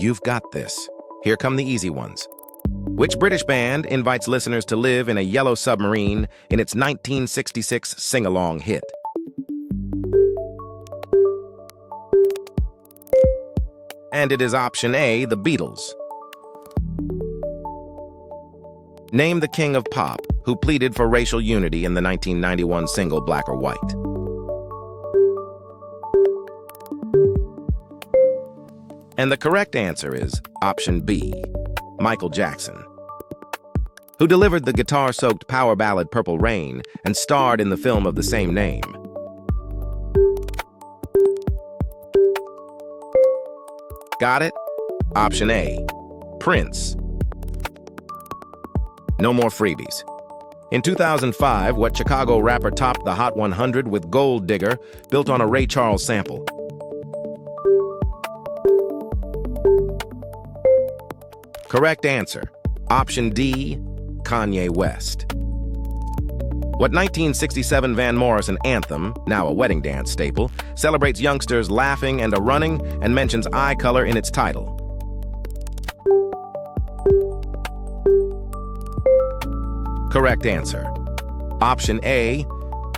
You've got this. Here come the easy ones. Which British band invites listeners to live in a yellow submarine in its 1966 sing-along hit? And it is option A, the Beatles. Name the king of pop who pleaded for racial unity in the 1991 single Black or White. And the correct answer is option B, Michael Jackson, who delivered the guitar-soaked power ballad Purple Rain and starred in the film of the same name. Got it? Option A, Prince. No more freebies. In 2005, what Chicago rapper topped the Hot 100 with Gold Digger, built on a Ray Charles sample? Correct answer, option D, Kanye West. What 1967 Van Morrison anthem, now a wedding dance staple, celebrates youngsters laughing and a-running and mentions eye color in its title? Correct answer, option A,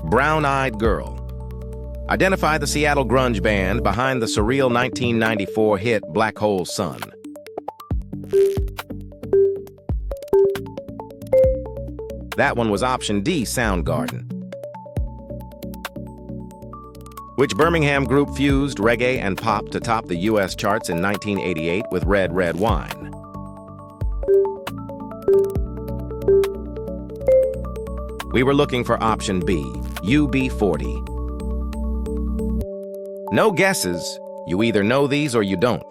Brown Eyed Girl. Identify the Seattle grunge band behind the surreal 1994 hit Black Hole Sun. That one was option D, Soundgarden. Which Birmingham group fused reggae and pop to top the U.S. charts in 1988 with Red, Red Wine? We were looking for option B, UB40. No guesses. You either know these or you don't.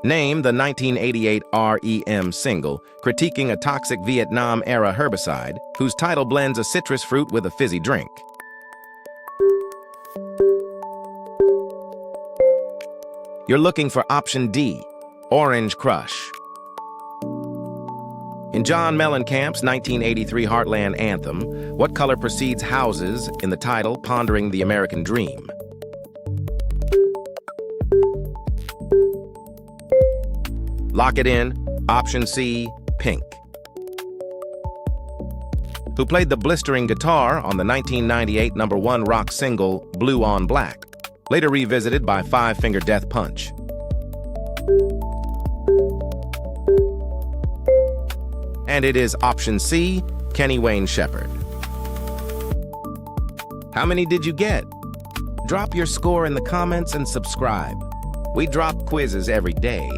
Name the 1988 REM single critiquing a toxic Vietnam-era herbicide whose title blends a citrus fruit with a fizzy drink. You're looking for option D, Orange Crush. In John Mellencamp's 1983 Heartland anthem, what color precedes houses in the title Pondering the American Dream? Lock it in, option C, pink. Who played the blistering guitar on the 1998 #1 rock single Blue on Black, later revisited by Five Finger Death Punch? And it is option C, Kenny Wayne Shepherd. How many did you get? Drop your score in the comments and subscribe. We drop quizzes every day.